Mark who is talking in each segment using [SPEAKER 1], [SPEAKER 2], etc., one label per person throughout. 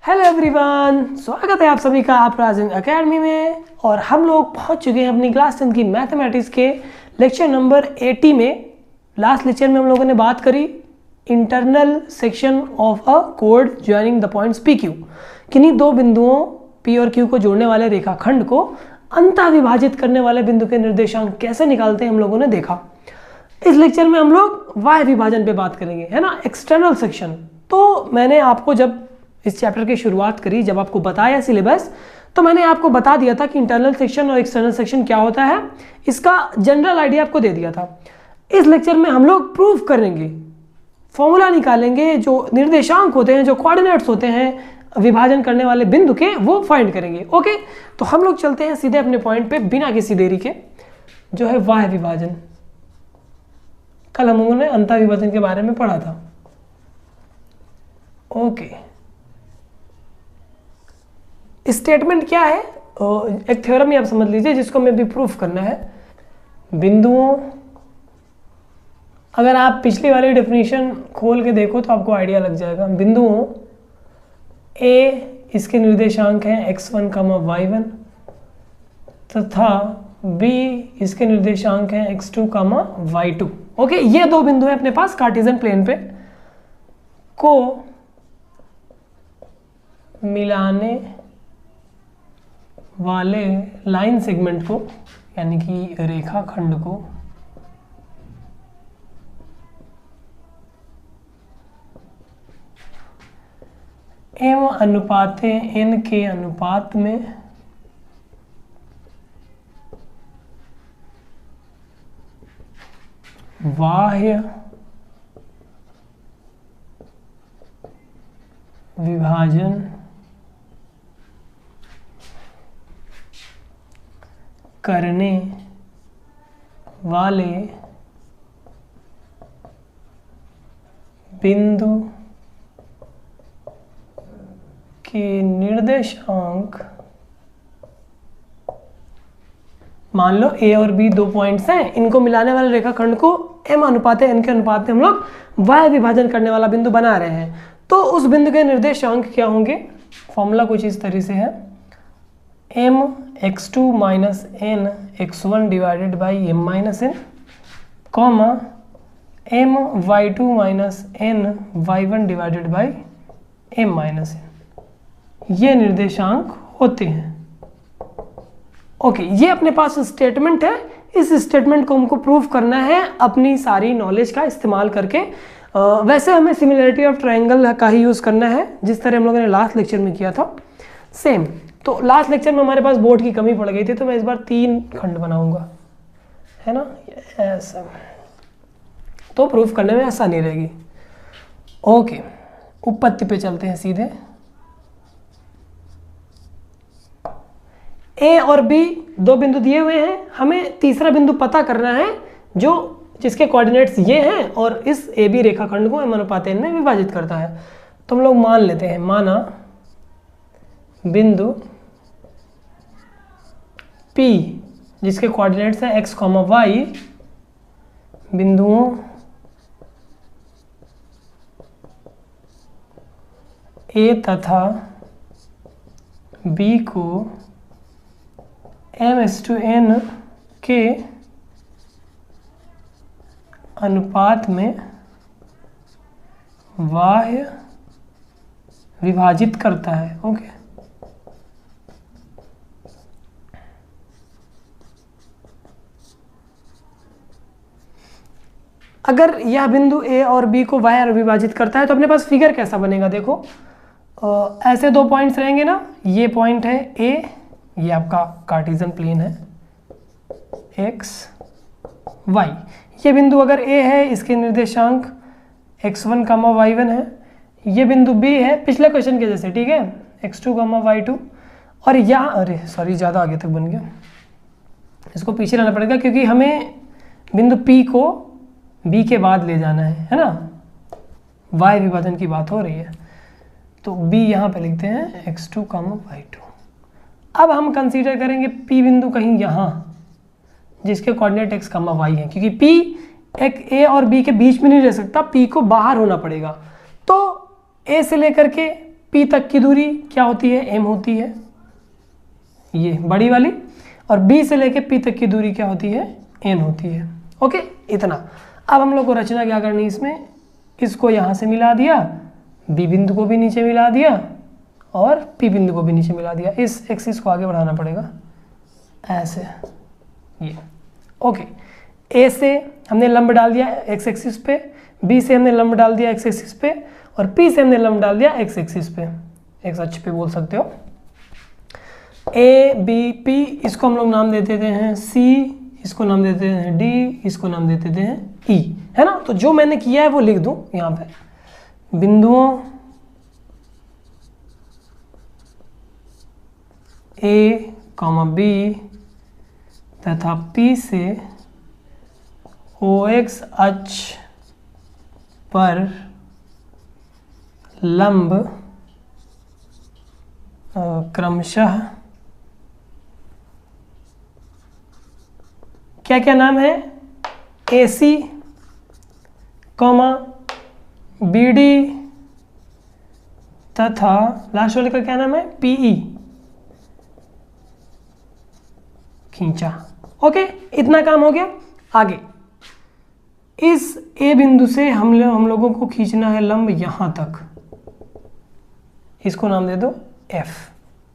[SPEAKER 1] Hello everyone, स्वागत है आप सभी का आप राजन एकेडमी में। और हम लोग पहुंच चुके हैं अपनी क्लास 10 की मैथमेटिक्स के लेक्चर नंबर 80 में। लास्ट लेक्चर में हम लोगों ने बात करी internal section of a code joining the points P Q. किन्हीं दो बिंदुओं पी और क्यू को जोड़ने वाले रेखाखंड को अंतः विभाजित करने वाले बिंदु के निर्देशांक कैसे निकालते हैं हम लोगों ने देखा। इस लेक्चर में हम लोग वाय विभाजन पे बात करेंगे, है ना, एक्सटर्नल सेक्शन। तो मैंने आपको जब इस चैप्टर की शुरुआत करी, जब आपको बताया सिलेबस, तो मैंने आपको बता दिया था कि इंटरनल सेक्शन और एक्सटर्नल सेक्शन क्या होता है, इसका जनरल आइडिया आपको दे दिया था। इस लेक्चर में हम लोग प्रूव करेंगे, फॉर्मूला निकालेंगे, जो निर्देशांक होते हैं, जो कोऑर्डिनेट्स होते हैं विभाजन करने वाले बिंदु के, वो फाइंड करेंगे। ओके, तो हम लोग चलते हैं सीधे अपने पॉइंट पे बिना किसी देरी के, जो है वाय विभाजन। कल हम लोगों ने अंतः विभाजन के बारे में पढ़ा था। ओके, स्टेटमेंट क्या है, एक थ्योरम ही आप समझ लीजिए जिसको मैं भी प्रूफ करना है। बिंदुओं, अगर आप पिछली वाली डेफिनेशन खोल के देखो तो आपको आइडिया लग जाएगा। बिंदुओं ए, इसके निर्देशांक हैं x1, y1 तथा b, इसके निर्देशांक हैं x2, y2। ओके, ये दो बिंदु हैं अपने पास कार्टेशियन प्लेन पे, को मिलाने वाले लाइन सेगमेंट को, यानी कि रेखाखंड को m अनुपाते n के अनुपात में बाह्य विभाजन करने वाले बिंदु के निर्देशांक, मान लो ए और बी दो पॉइंट्स हैं, इनको मिलाने वाले रेखाखंड को m अनुपाते n के अनुपात में हम लोग वाय विभाजन करने वाला बिंदु बना रहे हैं। तो उस बिंदु के निर्देशांक क्या होंगे? फॉर्मूला कुछ इस तरह से है, m x2 minus n x1 divided by m minus n, comma m y2 minus n y1 divided by m minus n। ये निर्देशांक होते हैं। ओके, ये अपने पास स्टेटमेंट है। इस स्टेटमेंट को हमको प्रूव करना है अपनी सारी नॉलेज का इस्तेमाल करके। वैसे हमें सिमिलरिटी ऑफ ट्रायंगल का ही यूज़ करना है, जिस तरह हम लोगों ने लास्ट लेक्चर में किया था सेम। तो लास्ट लेक्चर में हमारे पास बोर्ड की कमी पड़ गई थी, तो मैं इस बार 3 खंड बनाऊंगा, है ना, ऐसा, तो प्रूफ करने में आसानी रहेगी। ओके, उत्पत्ति पे चलते हैं सीधे। ए और बी दो बिंदु दिए हुए हैं, हमें तीसरा बिंदु पता करना है जिसके कोऑर्डिनेट्स ये हैं और इस ए बी रेखाखंड को m अनुपात n में विभाजित करता है। तो हम लोग मान लेते हैं, माना बिंदु P जिसके कोऑर्डिनेट्स हैं x, y, बिंदुओं A तथा B को m/n के अनुपात में बाह्य विभाजित करता है। ओके, अगर यह बिंदु A और B को बाह्य विभाजित करता है तो अपने पास फिगर कैसा बनेगा? देखो, ऐसे दो पॉइंट्स रहेंगे ना, ये पॉइंट है A, ये आपका कार्टेशियन प्लेन है x, y। ये बिंदु अगर A है, इसके निर्देशांक x1, y1 है। ये बिंदु B है पिछले क्वेश्चन के जैसे, ठीक है, x2, y2। और यहाँ, अरे सॉरी, ज़्यादा आगे तक बन गया, इसको पीछे लाना पड़ेगा क्योंकि हमें बिंदु P को B के बाद ले जाना है ना, वाय विभाजन की बात हो रही है। तो B यहाँ पे लिखते हैं x2, y2। अब हम कंसीडर करेंगे P बिंदु कहीं यहाँ, जिसके कोऑर्डिनेट x, y हैं, क्योंकि P एक A और B के बीच में नहीं रह सकता, P को बाहर होना पड़ेगा। तो A से लेकर के P तक की दूरी क्या होती है, m होती है, ये बड़ी वाली, और B से लेके P तक की दूरी क्या होती है, n होती है। ओके, इतना। अब हम लोग को रचना क्या करनी है इसमें, इसको यहाँ से मिला दिया, B बिंदु को भी नीचे मिला दिया और P बिंदु को भी नीचे मिला दिया। इस एक्सिस को आगे बढ़ाना पड़ेगा ऐसे, ये। ओके, A से हमने लंब डाल दिया x एक्सिस पे, B से हमने लंब डाल दिया x एक्सिस पे, और P से हमने लंब डाल दिया x एक्सिस पे, x अक्ष पे बोल सकते हो। A B P इसको हम लोग नाम दे देते हैं C, इसको नाम देते हैं D, इसको नाम दे देते हैं E, है ना। तो जो मैंने किया है वो लिख दूं यहाँ पे, बिंदुओं A, B तथा P से OX अक्ष पर लंब क्रमशः क्या क्या नाम है, AC, BD तथा लास्ट वाले का क्या नाम है, PE, खींचा। ओके, इतना काम हो गया। आगे इस A बिंदु से हम लोगों को खींचना है लंब यहां तक, इसको नाम दे दो F।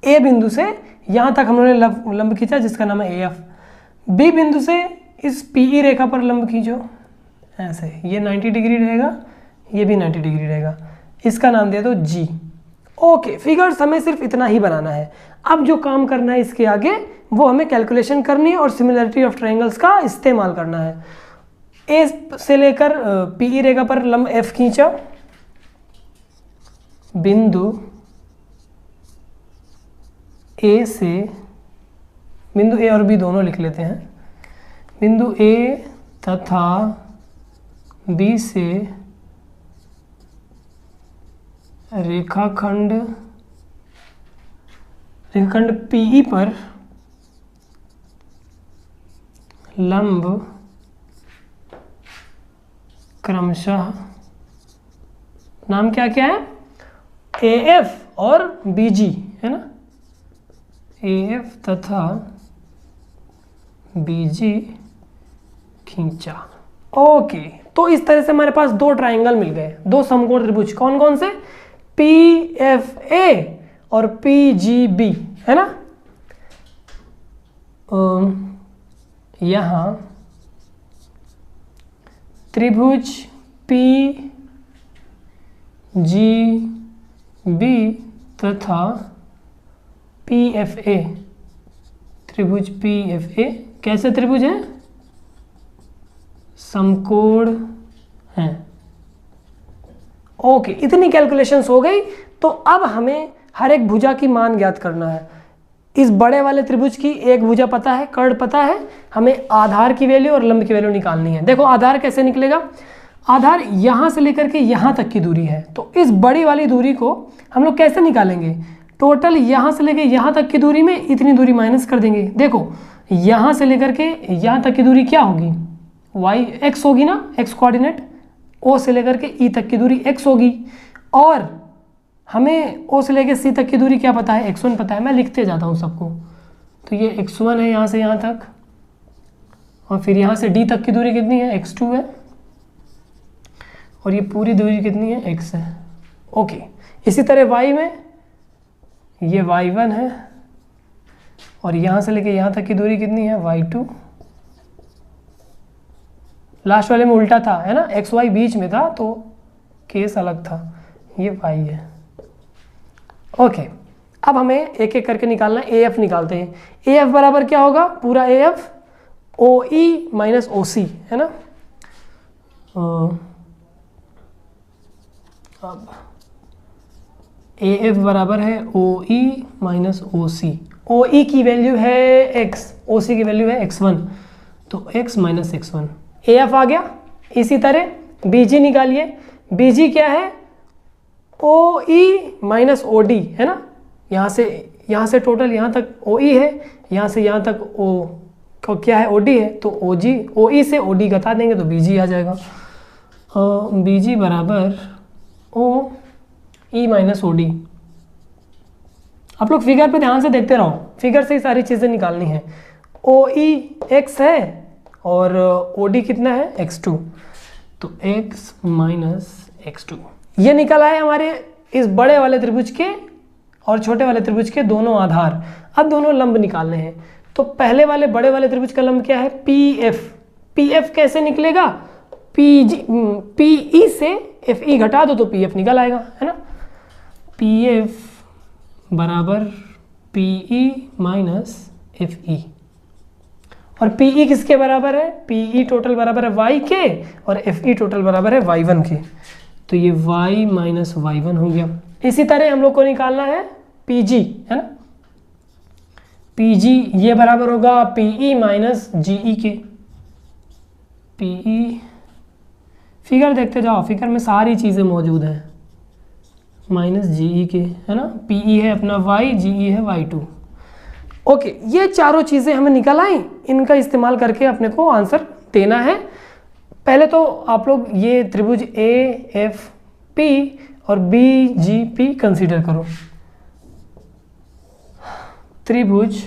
[SPEAKER 1] A बिंदु से यहां तक हम लोगों ने लंब खींचा जिसका नाम है AF। B बिंदु से इस PE रेखा पर लंब खींचो ऐसे, ये 90 डिग्री रहेगा, ये भी 90 डिग्री रहेगा, इसका नाम दे दो G। ओके, फिगर्स हमें सिर्फ इतना ही बनाना है। अब जो काम करना है इसके आगे वो हमें कैलकुलेशन करनी है और सिमिलरिटी ऑफ ट्रायंगल्स का इस्तेमाल करना है। A से लेकर PE रेखा पर लंब F खींचा, बिंदु A से, बिंदु A और B दोनों लिख लेते हैं, बिंदु A तथा B से रेखाखंड PE पर लंब क्रमशः, नाम क्या क्या है, AF और BG, है ना, AF तथा BG खींचा। ओके, तो इस तरह से हमारे पास दो ट्रायंगल मिल गए, दो समकोण त्रिभुज। कौन कौन से, PFA और PGB, है ना। यहाँ त्रिभुज PGB तथा PFA, त्रिभुज PFA कैसे त्रिभुज है, समकोण हैं। ओके, इतनी कैलकुलेशंस हो गई। तो अब हमें हर एक भुजा की मान ज्ञात करना है। इस बड़े वाले त्रिभुज की एक भुजा पता है, कर्ण पता है, हमें आधार की वैल्यू और लंब की वैल्यू निकालनी है। देखो आधार कैसे निकलेगा, आधार यहां से लेकर के यहां तक की दूरी है, तो इस बड़ी वाली दूरी को हम लोग कैसे निकालेंगे, टोटल यहां से लेकर यहां तक की दूरी में इतनी दूरी माइनस कर देंगे। देखो यहां से लेकर के यहां तक की दूरी क्या होगी, x होगी ना, x कोऑर्डिनेट, O से लेकर के E तक की दूरी x होगी, और हमें O से लेकर C तक की दूरी क्या पता है, x1 पता है। मैं लिखते जाता हूँ सबको, तो ये x1 है यहाँ से यहाँ तक, और फिर यहाँ से D तक की दूरी कितनी है, x2 है, और ये पूरी दूरी कितनी है, x है। ओके, इसी तरह y में ये y1 है, और यहाँ से लेकर यहाँ तक की दूरी कितनी है, y2। लास्ट वाले में उल्टा था, है ना, एक्स वाई बीच में था तो केस अलग था, ये y है। ओके, अब हमें एक एक करके निकालना है। AF निकालते हैं। AF बराबर क्या होगा, पूरा AF OE माइनस OC, है ना। अब AF बराबर है OE माइनस OC। OE की वैल्यू है x, OC की वैल्यू है x1, तो x माइनस x1। AF आ गया। इसी तरह BG निकालिए। BG क्या है, OE माइनस OD, है ना। यहाँ से टोटल यहाँ तक OE है, यहाँ से यहाँ तक O क्या है, OD है, तो OE से OD घटा देंगे तो BG आ जाएगा। BG बराबर OE माइनस OD, आप लोग फिगर पे ध्यान से देखते रहो, फिगर से ही सारी चीज़ें निकालनी है। OE x है और OD कितना है x2, तो x माइनस x2 ये निकल आए हमारे इस बड़े वाले त्रिभुज के और छोटे वाले त्रिभुज के दोनों आधार। अब दोनों लंब निकालने हैं, तो पहले वाले बड़े वाले त्रिभुज का लंब क्या है PF। PF कैसे निकलेगा, PE से FE घटा दो तो PF निकल आएगा, है ना। PF बराबर PE माइनस FE, और PE किसके बराबर है, PE टोटल बराबर है y के और FE टोटल बराबर है y1 के, तो ये y माइनस y1 हो गया। इसी तरह हम लोग को निकालना है PG, है ना। PG ये बराबर होगा PE माइनस GE के। PE फिगर देखते जाओ, फिगर में सारी चीज़ें मौजूद हैं, माइनस GE के, है ना। PE है अपना y, GE है y2। ओके, ये चारों चीज़ें हमें निकल आई, इनका इस्तेमाल करके अपने को आंसर देना है। पहले तो आप लोग ये त्रिभुज AFP और BGP कंसीडर करो। त्रिभुज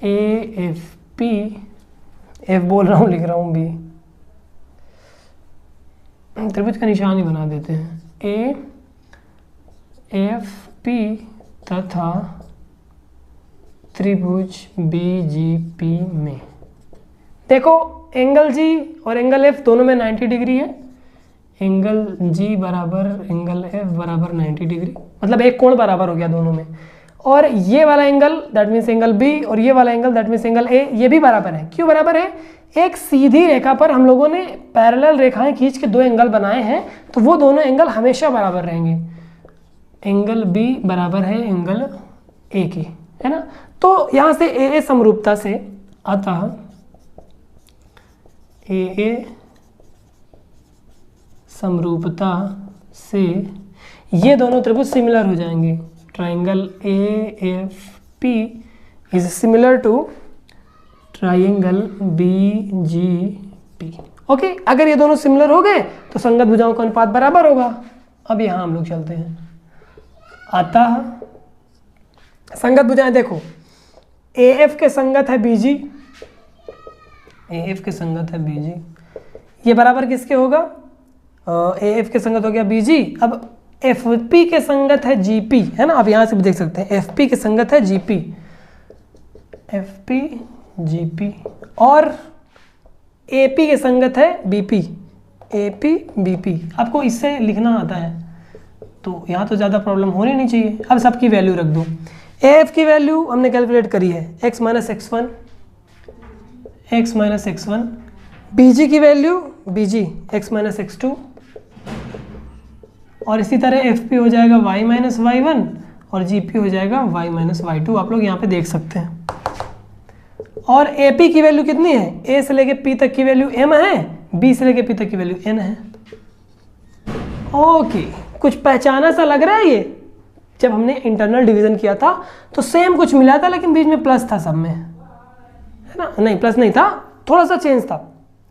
[SPEAKER 1] AFP, F बोल रहा हूँ, लिख रहा हूँ B, त्रिभुज का निशान ही बना देते हैं। AFP तथा त्रिभुज BGP में देखो एंगल G और एंगल F दोनों में 90 डिग्री है। एंगल G बराबर एंगल F बराबर 90 डिग्री, मतलब एक कोण बराबर हो गया दोनों में। और ये वाला angle that means angle B और ये वाला angle that means angle A ये भी बराबर है। क्यों बराबर है, एक सीधी रेखा पर हम लोगों ने पैरेलल रेखाएं खींच के दो एंगल बनाए हैं, तो वो दोनों एंगल हमेशा बराबर रहेंगे। एंगल B बराबर है एंगल A के, है ना। तो यहाँ से AA समरूपता से, अतः AA समरूपता से ये दोनों त्रिभुज सिमिलर हो जाएंगे। Triangle AFP is similar to triangle BGP। Okay, अगर ये दोनों सिमिलर हो गए तो संगत भुजाओं का अनुपात बराबर होगा। अब यहाँ हम लोग चलते हैं, अतः संगत भुजाएं देखो, AF के संगत है BG, AF के संगत है BG, ये बराबर किसके होगा, AF के संगत हो गया BG। अब FP के संगत है GP, है ना। आप यहाँ से भी देख सकते हैं FP के संगत है GP, FP GP, और AP के संगत है BP, AP BP। आपको इससे लिखना आता है तो यहाँ तो ज़्यादा प्रॉब्लम होनी नहीं चाहिए। अब सबकी वैल्यू रख दो। AF की वैल्यू हमने कैलकुलेट करी है x minus x1, x minus x1। BG की value BG x minus x2, और इसी तरह FP हो जाएगा y माइनस y1 और GP हो जाएगा y माइनस y2। आप लोग यहाँ पे देख सकते हैं। और AP की वैल्यू कितनी है, A से लेके P तक की वैल्यू m है, B से लेके P तक की वैल्यू n है। ओके, कुछ पहचाना सा लग रहा है ये। जब हमने इंटरनल डिवीजन किया था तो सेम कुछ मिला था, लेकिन बीच में प्लस था सब में, है ना। नहीं, प्लस नहीं था, थोड़ा सा चेंज था,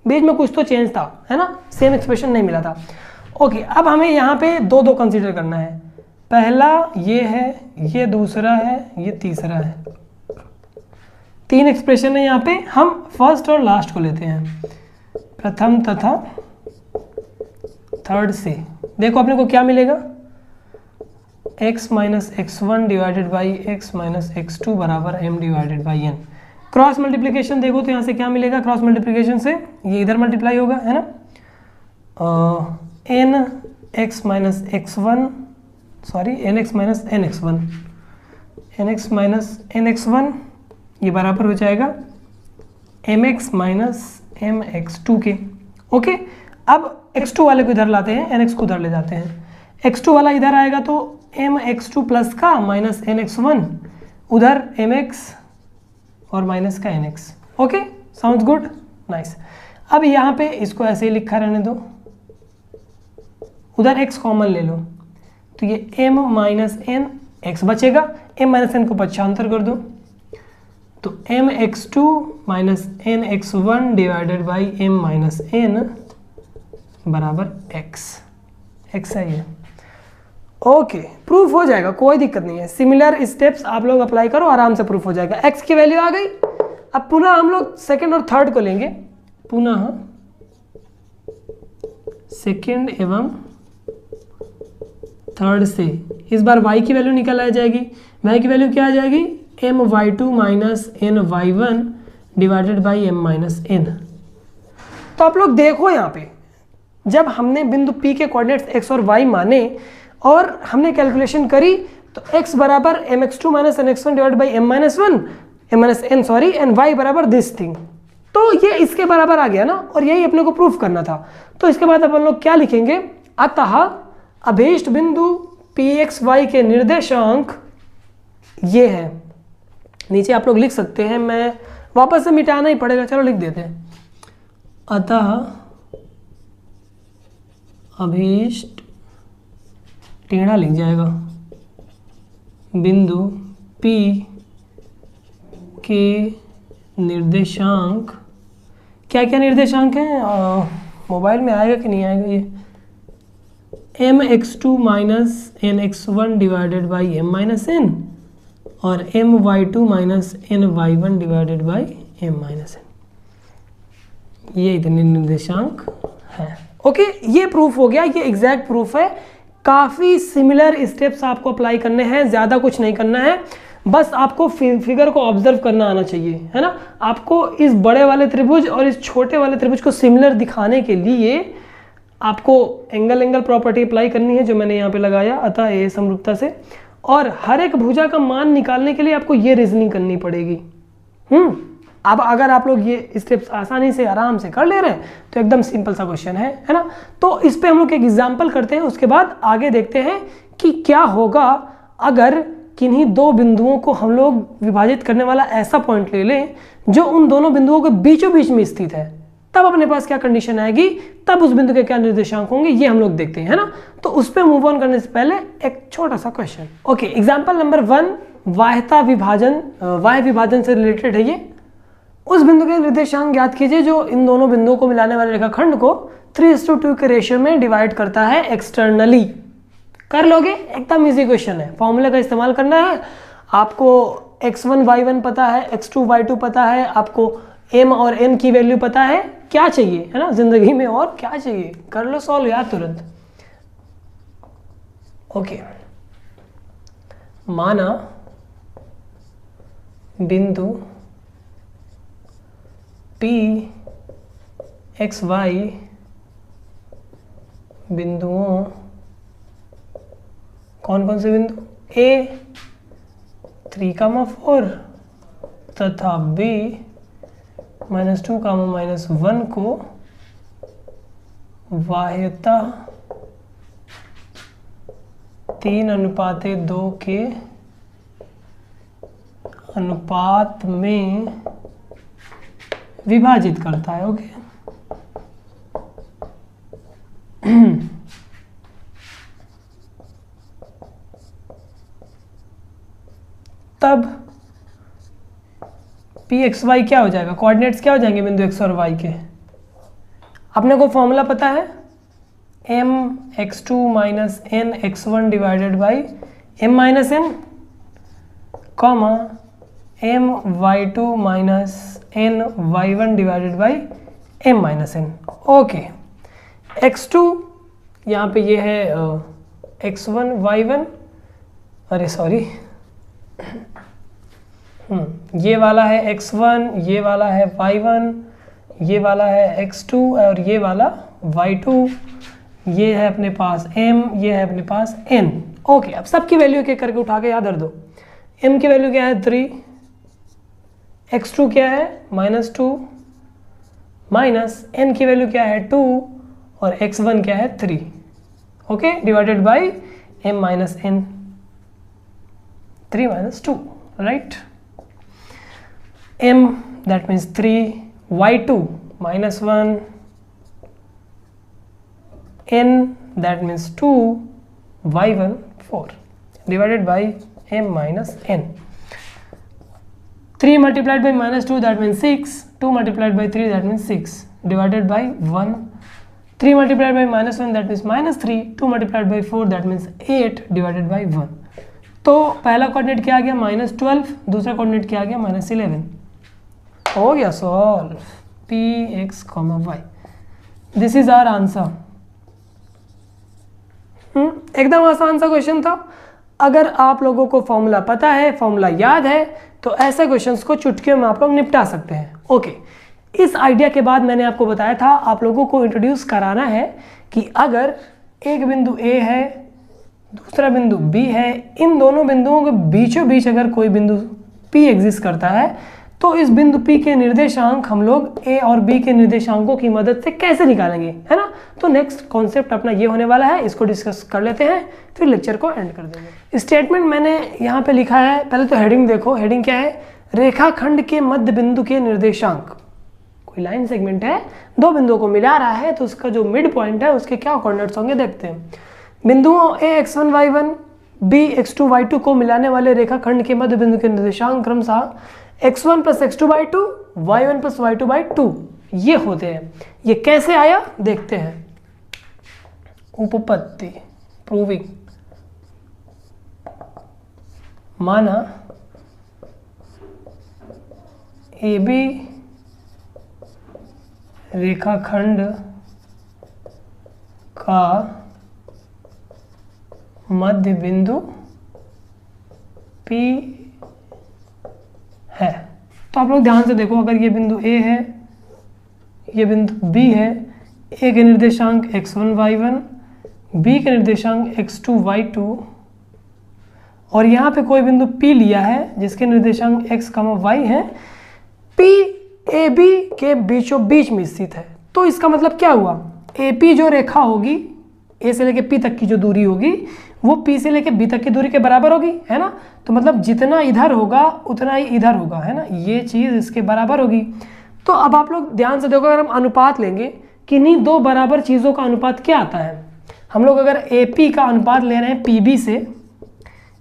[SPEAKER 1] बीच में कुछ तो चेंज था, है ना। सेम एक्सप्रेशन नहीं मिला था। ओके, अब हमें यहाँ पे दो दो कंसीडर करना है। पहला ये है, ये दूसरा है, ये तीसरा है। तीन एक्सप्रेशन है यहाँ पे, हम फर्स्ट और लास्ट को लेते हैं, प्रथम तथा थर्ड से। देखो अपने को क्या मिलेगा, x minus x1 divided by x minus x2 बराबर m divided by n। Cross multiplication देखो तो यहाँ से क्या मिलेगा, क्रॉस मल्टीप्लिकेशन से ये इधर मल्टीप्लाई होगा, है ना। n x minus x1 sorry nx minus nx1, nx minus nx1 ये बराबर हो जाएगा mx माइनस mx2 के। ओके, अब x2 वाले को इधर लाते हैं, nx को उधर ले जाते हैं। x2 वाला इधर आएगा तो mx2 प्लस का माइनस nx1, उधर mx और माइनस का nx। Okay, sounds good, nice. अब यहाँ पे इसको ऐसे ही लिखा रहने दो, उधर x कॉमन ले लो तो ये m माइनस n x बचेगा, m माइनस n को पक्षांतर कर दो तो mx2 minus nx1 divided by m minus n बराबर x है ये। ओके, प्रूफ हो जाएगा, कोई दिक्कत नहीं है। सिमिलर स्टेप्स आप लोग अप्लाई करो, आराम से प्रूफ हो जाएगा। x की वैल्यू आ गई। अब पुनः हम लोग सेकंड और थर्ड को लेंगे, पुनः सेकंड एवं थर्ड से इस बार y की वैल्यू निकल आ जाएगी। y की वैल्यू क्या आ जाएगी, my2 minus ny1 divided by m minus n। तो आप लोग देखो यहाँ पे, जब हमने बिंदु P के कोऑर्डिनेट्स x और y माने और हमने कैलकुलेशन करी, तो x बराबर mx2 minus nx1 divide by m minus n sorry, and y बराबर दिस थिंग। तो ये इसके बराबर आ गया ना, और यही अपने को प्रूफ करना था। तो इसके बाद अपन लोग क्या लिखेंगे, अतः अभीष्ट बिंदु pxy के निर्देशांक ये है। नीचे आप लोग लिख सकते हैं, मैं वापस से मिटाना ही पड़ेगा, चलो लिख देते हैं। अतः अभीष्ट टेढ़ा लिख जाएगा, बिंदु P के निर्देशांक, क्या क्या निर्देशांक हैं, मोबाइल में आएगा कि नहीं आएगा ये, mx2 minus nx1 divided by m minus n और my2 minus ny1 divided by m minus n, ये इतने निर्देशांक हैं। ओके, ये प्रूफ हो गया, ये एग्जैक्ट प्रूफ है। काफ़ी सिमिलर स्टेप्स आपको अप्लाई करने हैं, ज़्यादा कुछ नहीं करना है, बस आपको फिगर को ऑब्जर्व करना आना चाहिए, है ना। आपको इस बड़े वाले त्रिभुज और इस छोटे वाले त्रिभुज को सिमिलर दिखाने के लिए आपको एंगल प्रॉपर्टी अप्लाई करनी है, जो मैंने यहाँ पे लगाया, अतः ये समरूपता से। और हर एक भुजा का मान निकालने के लिए आपको ये रीजनिंग करनी पड़ेगी। अब अगर आप लोग ये स्टेप्स आसानी से आराम से कर ले रहे हैं तो एकदम सिंपल सा क्वेश्चन है ना। तो इस पे हम लोग एक एग्जाम्पल करते हैं, उसके बाद आगे देखते हैं कि क्या होगा अगर किन्हीं दो बिंदुओं को हम लोग विभाजित करने वाला ऐसा पॉइंट ले लें जो उन दोनों बिंदुओं के बीचों बीच में स्थित है, तब अपने पास क्या कंडीशन आएगी, तब उस बिंदु के क्या निर्देशांक होंगे, ये हम लोग देखते हैं, है ना। तो उस पर मूव ऑन करने से पहले एक छोटा सा क्वेश्चन। ओके, एग्जाम्पल नंबर 1 वाह्यता विभाजन, वाह्य विभाजन से रिलेटेड है ये। उस बिंदु के निर्देशांक ज्ञात कीजिए जो इन दोनों बिंदुओं को मिलाने वाले रेखाखंड को 3:2 के रेशियो में डिवाइड करता है एक्सटर्नली। कर लोगे, एकदम इजी क्वेश्चन है, फॉर्मूले का इस्तेमाल करना है। आपको x1 y1 पता है, x2 y2 पता है, आपको m और n की वैल्यू पता है, क्या चाहिए, है ना जिंदगी में, और क्या चाहिए, कर लो सॉल्व यार तुरंत। ओके, माना बिंदु P x y बिंदुओं, कौन कौन से बिंदु, A 3,4 तथा B -2, -1 को वाह्यता 3:2 के अनुपात में विभाजित करता है। ओके, तब pxy क्या हो जाएगा, कोऑर्डिनेट्स क्या हो जाएंगे बिंदु x और y के। अपने को फॉर्मूला पता है, mx2 minus nx1 divided by m minus n, comma my2 minus ny1 divided by m minus n। Okay, x2 यहाँ पे ये है x1 y1, अरे सॉरी, ये वाला है x1, ये वाला है y1, ये वाला है x2 और ये वाला y2, ये है अपने पास m, ये है अपने पास n। ओके, अब सबकी वैल्यू एक एक करके उठा के याद रख दो। m की वैल्यू क्या है 3, x2 क्या है -2, माइनस n की वैल्यू क्या है 2 और x1 क्या है 3। Okay, divided by m minus n, 3 - 2, right. m that means 3, y2 -1, n that means 2, y1 4 divided by m minus n. 3 multiplied by -2 that means 6, 2 multiplied by 3 that means 6 divided by 1 3 multiplied by -1 that means -3, 2 multiplied by 4 that means 8 divided by 1। तो पहला coordinate क्या आ गया -12, दूसरा coordinate क्या आ गया -11। हो गया solve px, y। This is our answer. एकदम आसान सा क्वेश्चन था। अगर आप लोगों को फॉर्मूला पता है, फॉर्मूला याद है, तो ऐसे क्वेश्चंस को चुटकियों में आप लोग निपटा सकते हैं। ओके, इस आइडिया के बाद मैंने आपको बताया था आप लोगों को इंट्रोड्यूस कराना है कि अगर एक बिंदु A है, दूसरा बिंदु B है, इन दोनों बिंदुओं के बीचों बीच अगर कोई बिंदु P एग्जिस्ट करता है तो इस बिंदु P के निर्देशांक हम लोग A और B के निर्देशांकों की मदद से कैसे निकालेंगे, है ना। तो नेक्स्ट कॉन्सेप्ट अपना ये होने वाला है, इसको डिस्कस कर लेते हैं, फिर लेक्चर को एंड कर देंगे। स्टेटमेंट मैंने यहाँ पे लिखा है, पहले तो हेडिंग देखो। हेडिंग क्या है? रेखाखंड के मध्य बिंदु के निर्देशांक। कोई लाइन सेगमेंट है, दो बिंदुओं को मिला रहा है, तो उसका जो मिड पॉइंट है उसके क्या कोऑर्डिनेट्स होंगे देखते हैं। बिंदुओं A x1 y1 B x2 y2 को मिलाने वाले रेखाखंड के मध्य बिंदु के निर्देशांक क्रमशः x1 + x2 by 2 y1 + y2 by 2 ये होते हैं। ये कैसे आया देखते हैं। उपपत्ति प्रूविंग। माना AB रेखाखंड का मध्य बिंदु P है। तो आप लोग ध्यान से देखो, अगर ये बिंदु A है, ये बिंदु B है, A के निर्देशांक x1 y1, B के निर्देशांक x2 y2, और यहाँ पे कोई बिंदु P लिया है जिसके निर्देशांक x, y है, P AB के बीचों बीच में स्थित है। तो इसका मतलब क्या हुआ? AP जो रेखा होगी, A से लेके P तक की जो दूरी होगी वो P से लेके B तक की दूरी के बराबर होगी, है ना। तो मतलब जितना इधर होगा उतना ही इधर होगा, है ना, ये चीज़ इसके बराबर होगी। तो अब आप लोग ध्यान से देखो, अगर हम अनुपात लेंगे कि नहीं दो बराबर चीज़ों का अनुपात क्या आता है। हम लोग अगर AP का अनुपात ले रहे हैं PB से,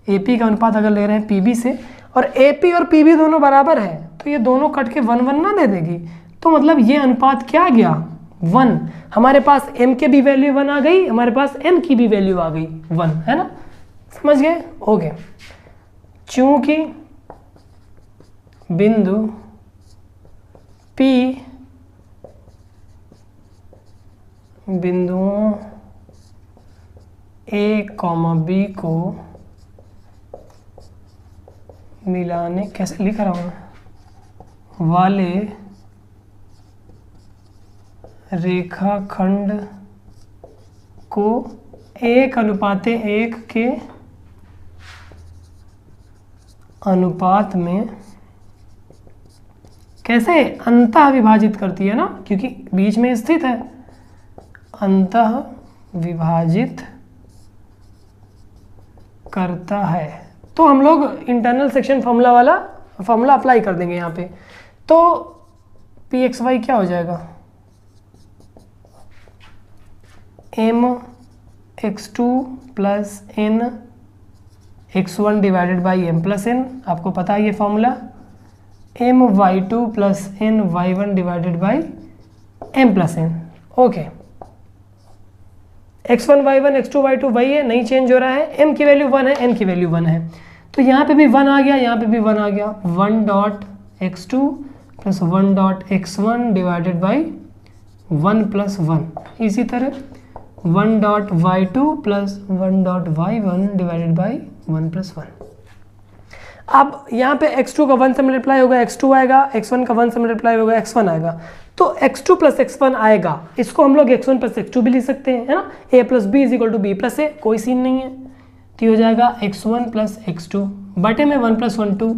[SPEAKER 1] AP का अनुपात अगर ले रहे हैं PB से, और AP और PB दोनों बराबर है, तो ये दोनों कट के 1 1 ना दे देगी। तो मतलब ये अनुपात क्या आ गया? 1। हमारे पास M के भी वैल्यू 1 आ गई, हमारे पास N की भी वैल्यू आ गई 1, है ना। समझ गए? ओके। चूंकि बिंदु P बिंदुओं A, B को मिलाने, कैसे लिख रहा हूँ, वाले रेखाखंड को 1:1 के अनुपात में कैसे अंतः विभाजित करती है ना, क्योंकि बीच में स्थित है, अंतः विभाजित करता है। तो हम लोग इंटरनल सेक्शन फॉर्मूला वाला फॉर्मूला अप्लाई कर देंगे यहाँ पे। तो pxy क्या हो जाएगा? m x2 + n x1 divided by m + n, आपको पता है ये formula, m y2 + n y1 divided by m + n। Okay, x1 y1 x2 y2 वही है, नहीं चेंज हो रहा है, m की वैल्यू 1 है, n की वैल्यू 1 है, तो यहाँ पे भी 1 आ गया, यहाँ पे भी 1 आ गया। 1.x2 + 1.x1 divided by 1 + 1। इसी तरह 1.y2 + 1.y1 डिवाइडेड बाई 1 + 1। अब यहाँ पे x2 का 1 से मल्टीप्लाई होगा x2 आएगा, x1 का 1 से मल्टीप्लाई होगा x1 आएगा, तो x2 + x1 आएगा। इसको हम लोग x1 + x2 भी लिख सकते हैं, है ना। a + b = b + a, कोई सीन नहीं है। तो हो जाएगा x1 + x2 बटे में 1 + 1 2,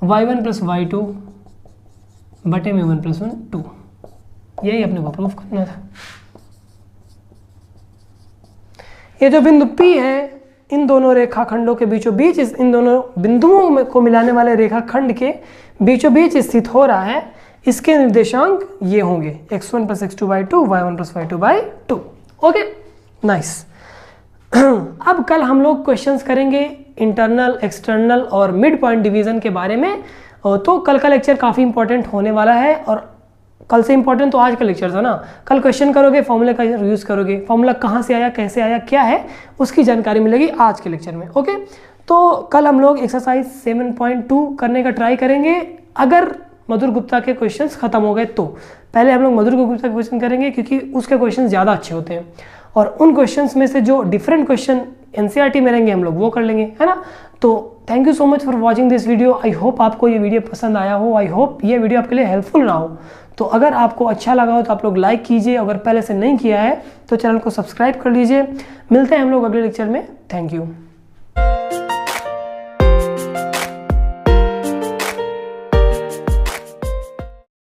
[SPEAKER 1] y1 + y2 बटे में 1 + 1 2। यही अपने को प्रूव करना था। ये जो बिंदु P है, इन दोनों रेखाखंडों के बीचों बीच, इन दोनों बिंदुओं को मिलाने वाले रेखाखंड के बीचों बीच स्थित हो रहा है, इसके निर्देशांक ये होंगे x1 + x2 by 2, y1 + y2 by 2। Okay, nice. अब कल हम लोग क्वेश्चंस करेंगे इंटरनल, एक्सटर्नल और मिड पॉइंट डिवीजन के बारे में। तो कल का लेक्चर काफ़ी इंपॉर्टेंट होने वाला है, और कल से इंपॉर्टेंट तो आज का लेक्चर था ना, कल क्वेश्चन करोगे, फॉर्मूले का यूज़ करोगे, फॉर्मूला कहाँ से आया, कैसे आया, क्या है, उसकी जानकारी मिलेगी आज के लेक्चर में। ओके, तो कल हम लोग एक्सरसाइज 7.2 करने का ट्राई करेंगे। अगर मधुर गुप्ता के क्वेश्चंस खत्म हो गए तो पहले हम लोग मधुर गुप्ता के क्वेश्चन करेंगे, क्योंकि उसके क्वेश्चन ज़्यादा अच्छे होते हैं, और उन क्वेश्चंस में से जो डिफरेंट क्वेश्चन एनसीईआरटी में रहेंगे हम लोग वो कर लेंगे, है ना। तो thank you so much for watching this video. I hope आपको ये वीडियो पसंद आया हो, आई होप ये वीडियो आपके लिए हेल्पफुल ना हो। तो अगर आपको अच्छा लगा हो तो आप लोग लाइक कीजिए, अगर पहले से नहीं किया है तो चैनल को सब्सक्राइब कर लीजिए। मिलते हैं हम लोग अगले लेक्चर में। Thank you.